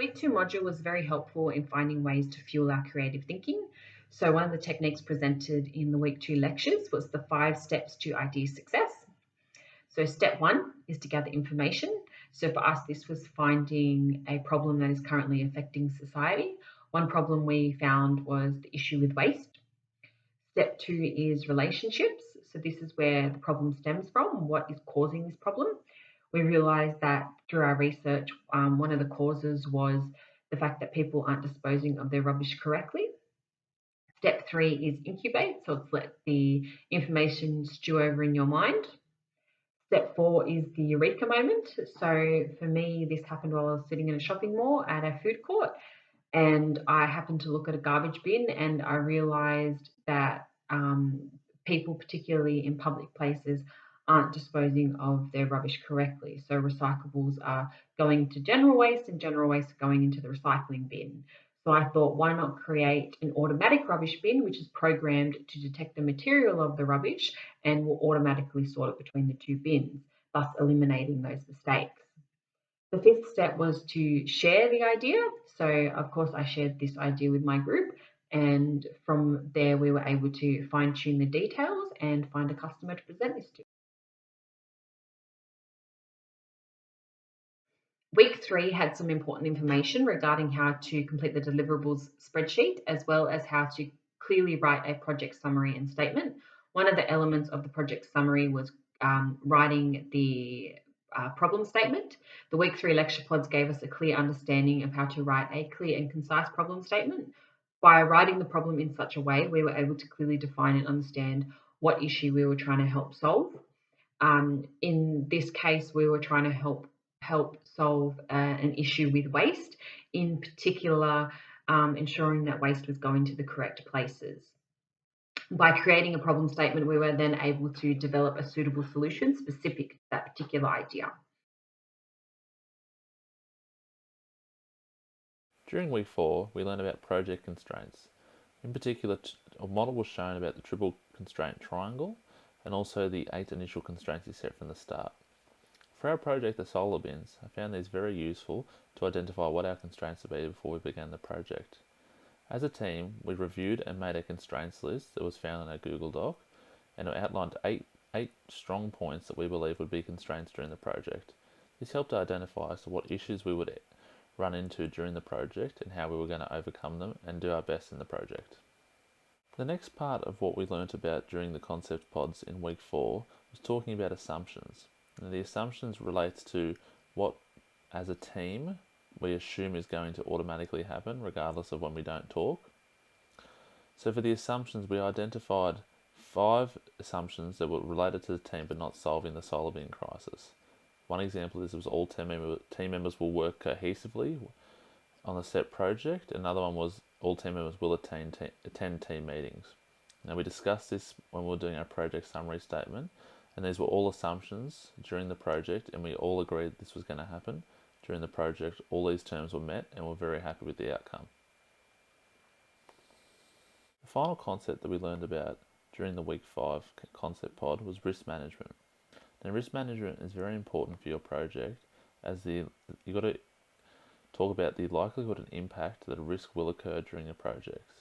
Week 2 module was very helpful in finding ways to fuel our creative thinking. So, one of the techniques presented in the Week 2 lectures was the 5 steps to idea success. So, step 1 is to gather information. So, for us, this was finding a problem that is currently affecting society. One problem we found was the issue with waste. Step 2 is relationships. So, this is where the problem stems from, what is causing this problem. We realised that through our research, one of the causes was the fact that people aren't disposing of their rubbish correctly. Step 3 is incubate, so it's let the information stew over in your mind. Step 4 is the eureka moment. So for me, this happened while I was sitting in a shopping mall at a food court, and I happened to look at a garbage bin, and I realised that people, particularly in public places, aren't disposing of their rubbish correctly. So recyclables are going to general waste and general waste are going into the recycling bin. So I thought, why not create an automatic rubbish bin, which is programmed to detect the material of the rubbish and will automatically sort it between the two bins, thus eliminating those mistakes. The fifth step was to share the idea. So, of course, I shared this idea with my group, and from there, we were able to fine tune the details and find a customer to present this to. Week 3 had some important information regarding how to complete the deliverables spreadsheet, as well as how to clearly write a project summary and statement. One of the elements of the project summary was writing the problem statement. The Week 3 lecture pods gave us a clear understanding of how to write a clear and concise problem statement. By writing the problem in such a way, we were able to clearly define and understand what issue we were trying to help solve. In this case, we were trying to help solve an issue with waste, in particular, ensuring that waste was going to the correct places. By creating a problem statement, we were then able to develop a suitable solution specific to that particular idea. During week 4, we learned about project constraints. In particular, a model was shown about the triple constraint triangle and also the 8 initial constraints you set from the start. For our project, the solar bins, I found these very useful to identify what our constraints would be before we began the project. As a team, we reviewed and made a constraints list that was found in our Google Doc, and it outlined eight strong points that we believe would be constraints during the project. This helped to identify as to what issues we would run into during the project and how we were going to overcome them and do our best in the project. The next part of what we learnt about during the concept pods in week 4 was talking about assumptions. And the assumptions relates to what, as a team, we assume is going to automatically happen regardless of when we don't talk. So for the assumptions, we identified 5 assumptions that were related to the team but not solving the solar bin crisis. One example is was all team members will work cohesively on the set project. Another one was all team members will attend team meetings. Now we discussed this when we were doing our project summary statement, and these were all assumptions during the project, and we all agreed this was going to happen during the project. All these terms were met, and we're very happy with the outcome. The final concept that we learned about during the week 5 concept pod was risk management. Now, risk management is very important for your project, as you've got to talk about the likelihood and impact that a risk will occur during your projects.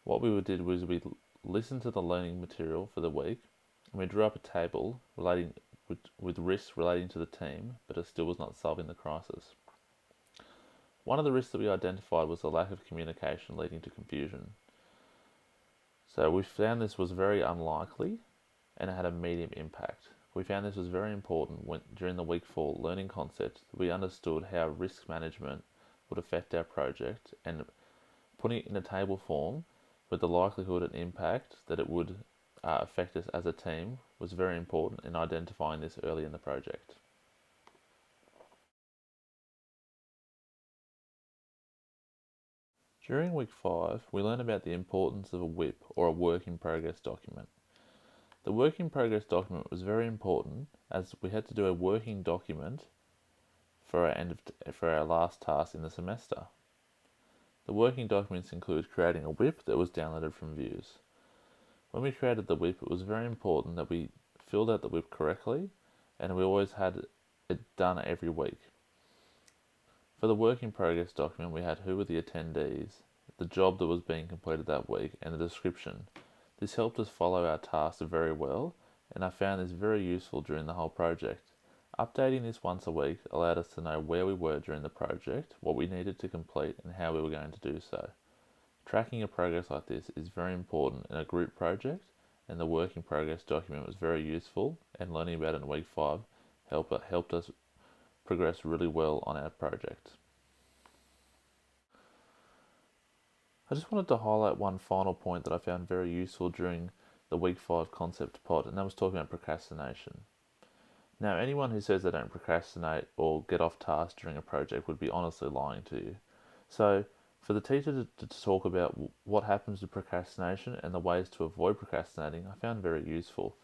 What we did was we listened to the learning material for the week, and we drew up a table relating with risks relating to the team, but it still was not solving the crisis. One of the risks that we identified was the lack of communication leading to confusion. So we found this was very unlikely, and it had a medium impact. We found this was very important during the week 4 learning concepts. We understood how risk management would affect our project, and putting it in a table form with the likelihood and impact that it would affect us as a team was very important in identifying this early in the project. During week 5, we learned about the importance of a WIP, or a work in progress document. The work in progress document was very important, as we had to do a working document for our last task in the semester. The working documents include creating a WIP that was downloaded from Views. When we created the WIP, it was very important that we filled out the WIP correctly, and we always had it done every week. For the work in progress document, we had who were the attendees, the job that was being completed that week, and the description. This helped us follow our tasks very well, and I found this very useful during the whole project. Updating this once a week allowed us to know where we were during the project, what we needed to complete, and how we were going to do so. Tracking your progress like this is very important in a group project, and the work in progress document was very useful, and learning about it in week 5 helped us progress really well on our project. I just wanted to highlight one final point that I found very useful during the week 5 concept pod, and that was talking about procrastination. Now, anyone who says they don't procrastinate or get off task during a project would be honestly lying to you. So, for the teacher to talk about what happens to procrastination and the ways to avoid procrastinating, I found very useful.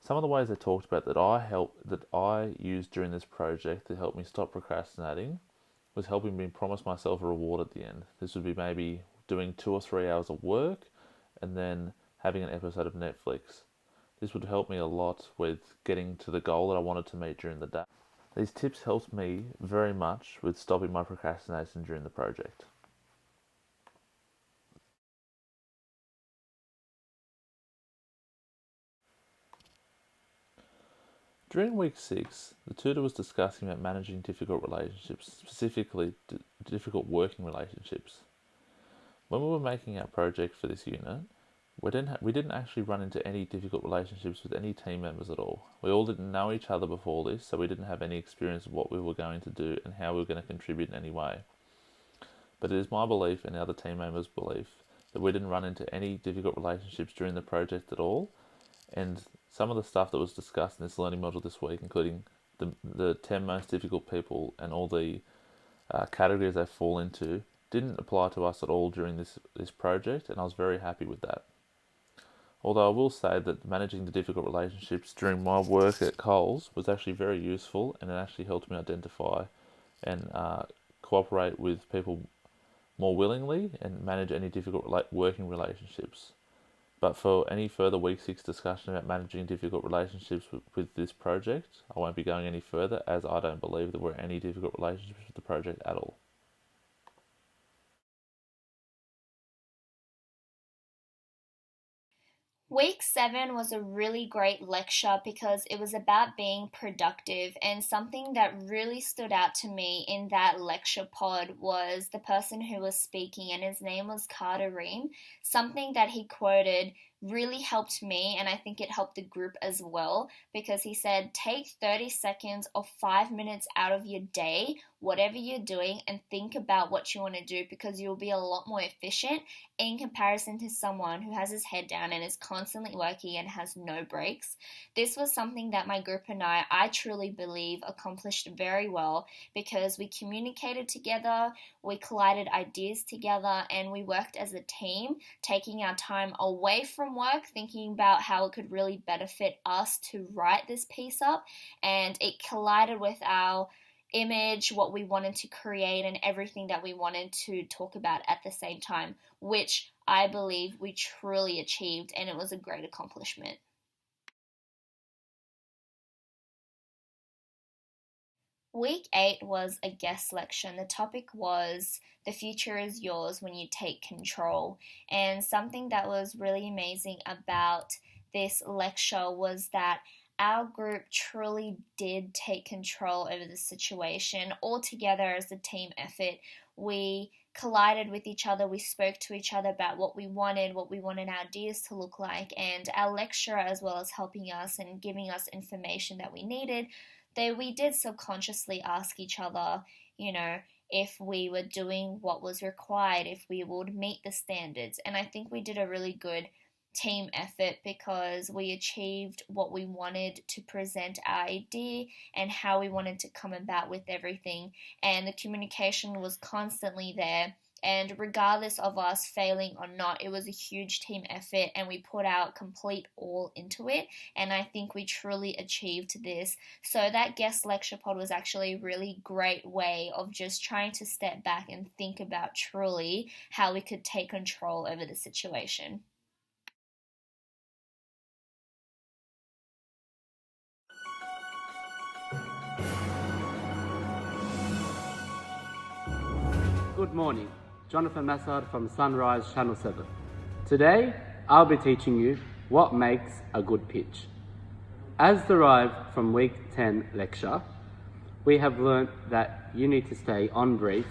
Some of the ways they talked about that I used during this project to help me stop procrastinating was helping me promise myself a reward at the end. This would be maybe doing 2 or 3 hours of work and then having an episode of Netflix. This would help me a lot with getting to the goal that I wanted to meet during the day. These tips helped me very much with stopping my procrastination during the project. During week 6, the tutor was discussing about managing difficult relationships, specifically difficult working relationships. When we were making our project for this unit, we didn't actually run into any difficult relationships with any team members at all. We all didn't know each other before this, so we didn't have any experience of what we were going to do and how we were going to contribute in any way. But it is my belief and the other team members' belief that we didn't run into any difficult relationships during the project at all, and some of the stuff that was discussed in this learning module this week, including the 10 most difficult people and all the categories they fall into, didn't apply to us at all during this project, and I was very happy with that. Although I will say that managing the difficult relationships during my work at Coles was actually very useful, and it actually helped me identify and cooperate with people more willingly and manage any difficult working relationships. But for any further week 6 discussion about managing difficult relationships with this project, I won't be going any further, as I don't believe there were any difficult relationships with the project at all. Week 7 was a really great lecture because it was about being productive, and something that really stood out to me in that lecture pod was the person who was speaking, and his name was Carter Ream. Something that he quoted really helped me, and I think it helped the group as well, because he said, take 30 seconds or 5 minutes out of your day, whatever you're doing, and think about what you want to do, because you'll be a lot more efficient in comparison to someone who has his head down and is constantly working and has no breaks. This was something that my group and I truly believe accomplished very well, because we communicated together, we collided ideas together, and we worked as a team, taking our time away from work, thinking about how it could really benefit us to write this piece up, and it collided with our image, what we wanted to create, and everything that we wanted to talk about at the same time, which I believe we truly achieved, and it was a great accomplishment. Week 8 was a guest selection. The topic was The Future is Yours When You Take Control. And something that was really amazing about this lecture was that our group truly did take control over the situation. All together as a team effort, we collided with each other, we spoke to each other about what we wanted our ideas to look like, and our lecturer, as well as helping us and giving us information that we needed, we did subconsciously ask each other, if we were doing what was required, if we would meet the standards. And I think we did a really good team effort, because we achieved what we wanted to present our idea and how we wanted to come about with everything. And the communication was constantly there. And regardless of us failing or not, it was a huge team effort, and we put our complete all into it. And I think we truly achieved this. So that guest lecture pod was actually a really great way of just trying to step back and think about truly how we could take control over the situation. Good morning, Jonathan Massard from Sunrise Channel 7. Today, I'll be teaching you what makes a good pitch. As derived from week 10 lecture, we have learnt that you need to stay on brief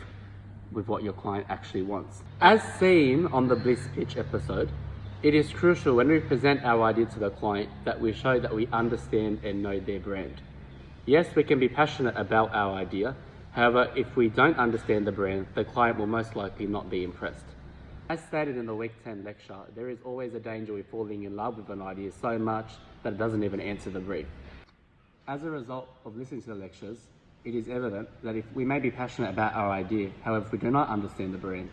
with what your client actually wants. As seen on the Bliss Pitch episode, it is crucial when we present our idea to the client that we show that we understand and know their brand. Yes, we can be passionate about our idea. However, if we don't understand the brand, the client will most likely not be impressed. As stated in the week 10 lecture, there is always a danger of falling in love with an idea so much that it doesn't even answer the brief. As a result of listening to the lectures, it is evident that if we may be passionate about our idea, however, if we do not understand the brand,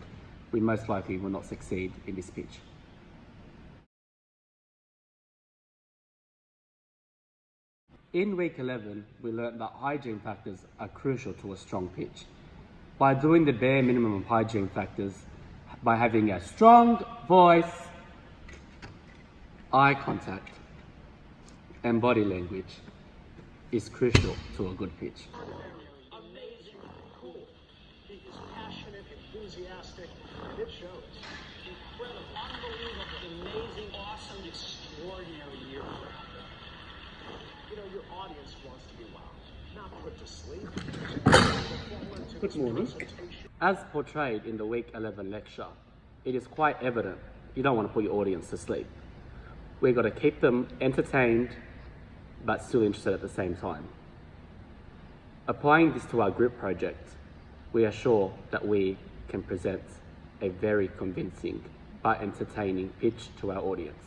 we most likely will not succeed in this pitch. In week 11, we learnt that hygiene factors are crucial to a strong pitch. By doing the bare minimum of hygiene factors, by having a strong voice, eye contact, and body language is crucial to a good pitch. Amazing, cool. He is passionate, enthusiastic, and it shows. Incredible, unbelievable, amazing, awesome, extraordinary year. You know, your audience wants to be wowed, not put to sleep. Good morning. As portrayed in the week 11 lecture, it is quite evident you don't want to put your audience to sleep. We've got to keep them entertained, but still interested at the same time. Applying this to our group project, we are sure that we can present a very convincing but entertaining pitch to our audience.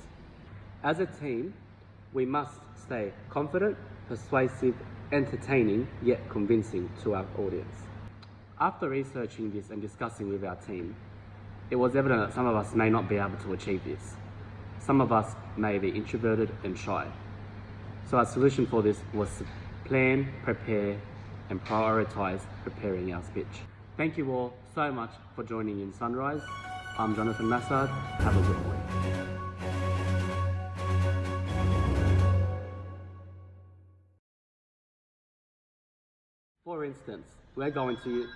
As a team, we must stay confident, persuasive, entertaining, yet convincing to our audience. After researching this and discussing with our team, it was evident that some of us may not be able to achieve this. Some of us may be introverted and shy. So our solution for this was to plan, prepare, and prioritise preparing our pitch. Thank you all so much for joining in Sunrise. I'm Jonathan Massard. Have a good week. For instance, we're going to